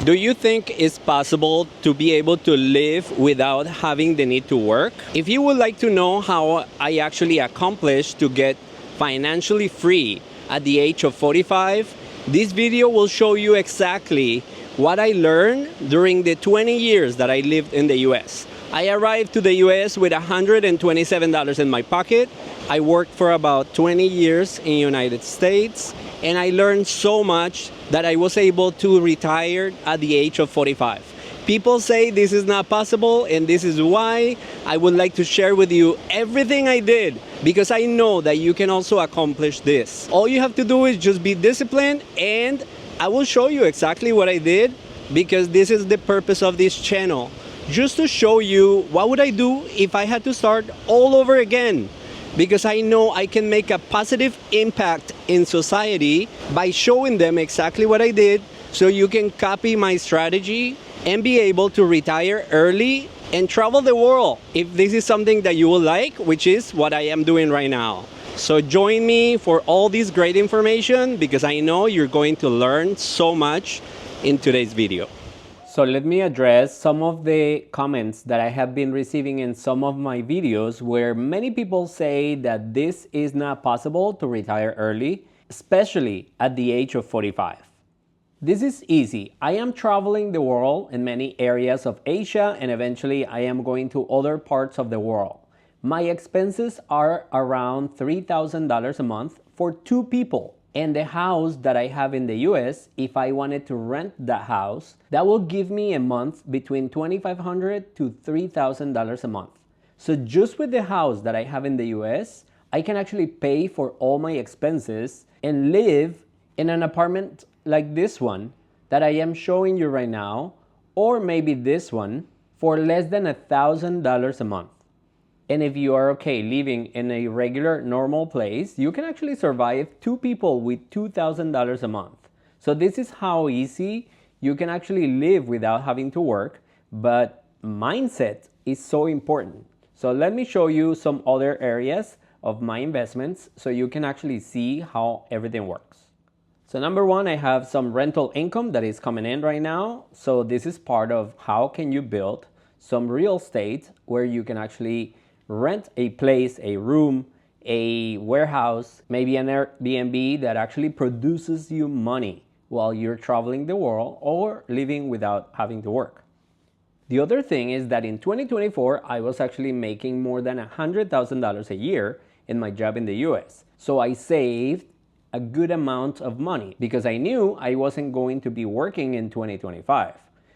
Do you think it's possible to be able to live without having the need to work? If you would like to know how I actually accomplished to get financially free at the age of 45, this video will show you exactly what I learned during the 20 years that I lived in the US. I arrived to the US with $127 in my pocket. I worked for about 20 years in the United States, and I learned so much that I was able to retire at the age of 45. People say this is not possible, and this is why I would like to share with you everything I did, because I know that you can also accomplish this. All you have to do is just be disciplined, and I will show you exactly what I did, because this is the purpose of this channel. Just to show you what would I do if I had to start all over again. Because I know I can make a positive impact in society by showing them exactly what I did, so you can copy my strategy and be able to retire early and travel the world if this is something that you will like, which is what I am doing right now. So join me for all this great information, because I know you're going to learn so much in today's video. So let me address some of the comments that I have been receiving in some of my videos, where many people say that this is not possible to retire early, especially at the age of 45. This is easy. I am traveling the world in many areas of Asia, and eventually I am going to other parts of the world. My expenses are around $3,000 a month for 2 people. And the house that I have in the US, if I wanted to rent that house, that will give me a month between $2,500 to $3,000 a month. So just with the house that I have in the US, I can actually pay for all my expenses and live in an apartment like this one that I am showing you right now, or maybe this one, for less than $1,000 a month. And if you are okay living in a regular, normal place, you can actually survive 2 people with $2,000 a month. So this is how easy you can actually live without having to work, but mindset is so important. So let me show you some other areas of my investments so you can actually see how everything works. So number 1, I have some rental income that is coming in right now. So this is part of how can you build some real estate where you can actually rent a place, a room, a warehouse, maybe an Airbnb that actually produces you money while you're traveling the world or living without having to work. The other thing is that in 2024, I was actually making more than $100,000 a year in my job in the US. So I saved a good amount of money because I knew I wasn't going to be working in 2025.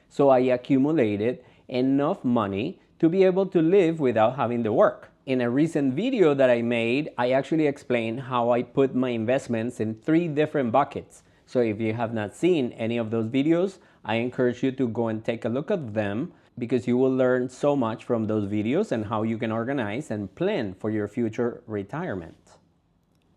So I accumulated enough money to be able to live without having to work. In a recent video that I made, I actually explained how I put my investments in 3 different buckets. So if you have not seen any of those videos, I encourage you to go and take a look at them, because you will learn so much from those videos and how you can organize and plan for your future retirement.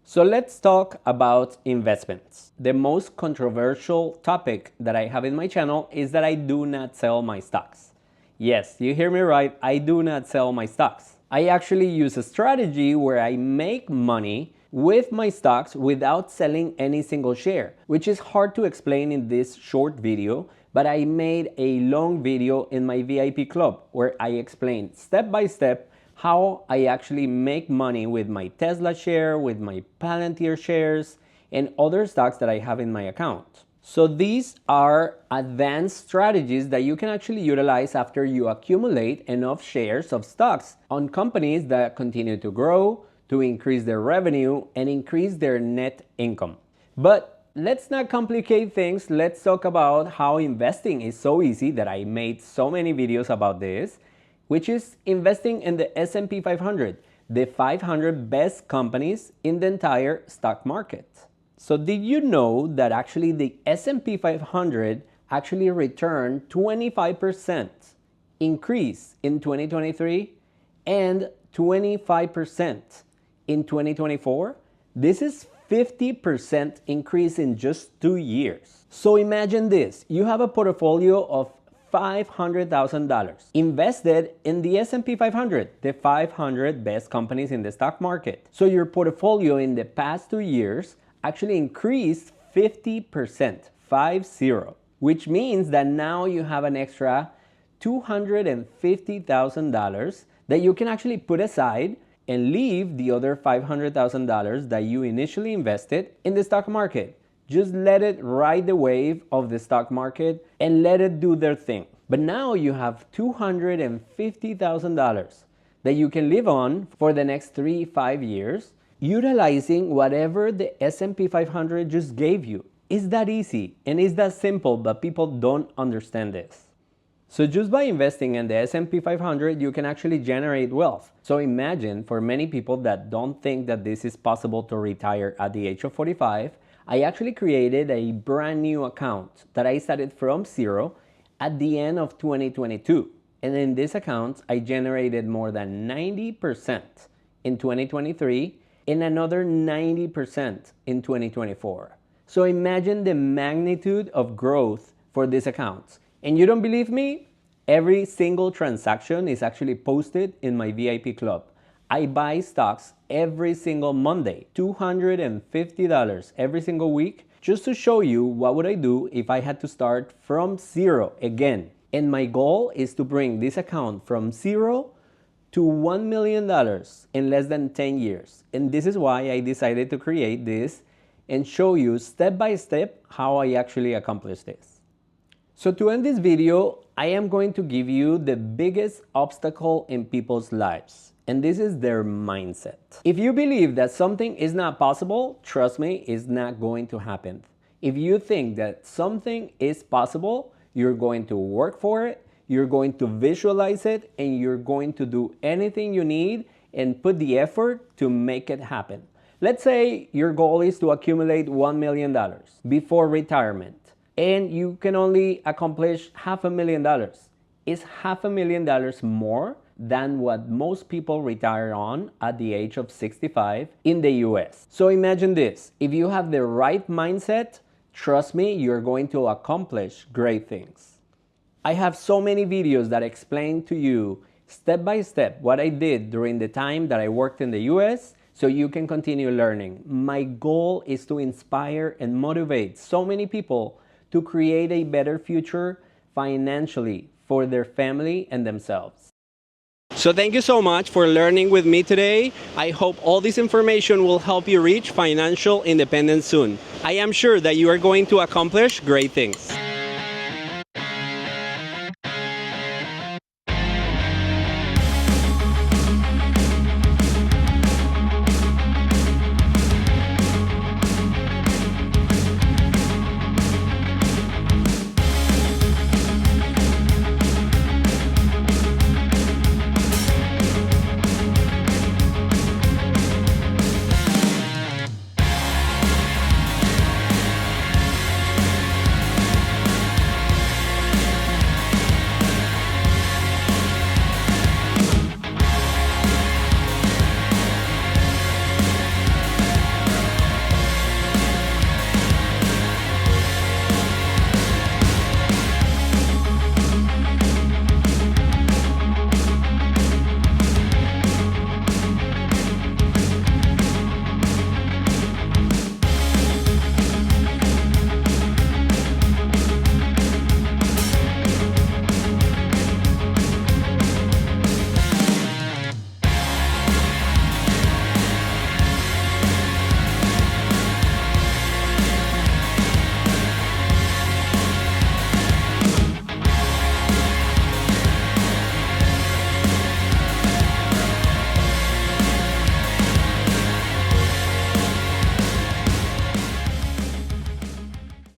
So let's talk about investments. The most controversial topic that I have in my channel is that I do not sell my stocks. Yes, you hear me right, I do not sell my stocks. I actually use a strategy where I make money with my stocks without selling any single share, which is hard to explain in this short video, but I made a long video in my VIP club where I explain step by step how I actually make money with my Tesla share, with my Palantir shares, and other stocks that I have in my account. So these are advanced strategies that you can actually utilize after you accumulate enough shares of stocks on companies that continue to grow, to increase their revenue and increase their net income. But let's not complicate things. Let's talk about how investing is so easy that I made so many videos about this, which is investing in the S&P 500, the 500 best companies in the entire stock market. So did you know that actually the S&P 500 actually returned 25% increase in 2023 and 25% in 2024? This is 50% increase in just 2 years. So imagine this, you have a portfolio of $500,000 invested in the S&P 500, the 500 best companies in the stock market. So your portfolio in the past 2 years actually increased 50%, 50. which means that now you have an extra $250,000 that you can actually put aside and leave the other $500,000 that you initially invested in the stock market. Just let it ride the wave of the stock market and let it do their thing. But now you have $250,000 that you can live on for the next 3-5 years, utilizing whatever the S&P 500 just gave you. It's that easy and it's that simple, but people don't understand this. So just by investing in the S&P 500, you can actually generate wealth. So imagine, for many people that don't think that this is possible to retire at the age of 45, I actually created a brand new account that I started from zero at the end of 2022. And in this account, I generated more than 90% in 2023 and another 90% in 2024. So imagine the magnitude of growth for this account. And you don't believe me? Every single transaction is actually posted in my VIP club. I buy stocks every single Monday, $250 every single week, just to show you what would I do if I had to start from zero again. And my goal is to bring this account from zero to $1 million in less than 10 years. And this is why I decided to create this and show you step by step how I actually accomplished this. So to end this video, I am going to give you the biggest obstacle in people's lives, and this is their mindset. If you believe that something is not possible, trust me, it's not going to happen. If you think that something is possible, you're going to work for it, you're going to visualize it, and you're going to do anything you need and put the effort to make it happen. Let's say your goal is to accumulate $1 million before retirement, and you can only accomplish $500,000. Is $500,000 more than what most people retire on at the age of 65 in the US? So imagine this, if you have the right mindset, trust me, you're going to accomplish great things. I have so many videos that explain to you step by step what I did during the time that I worked in the US, so you can continue learning. My goal is to inspire and motivate so many people to create a better future financially for their family and themselves. So thank you so much for learning with me today. I hope all this information will help you reach financial independence soon. I am sure that you are going to accomplish great things.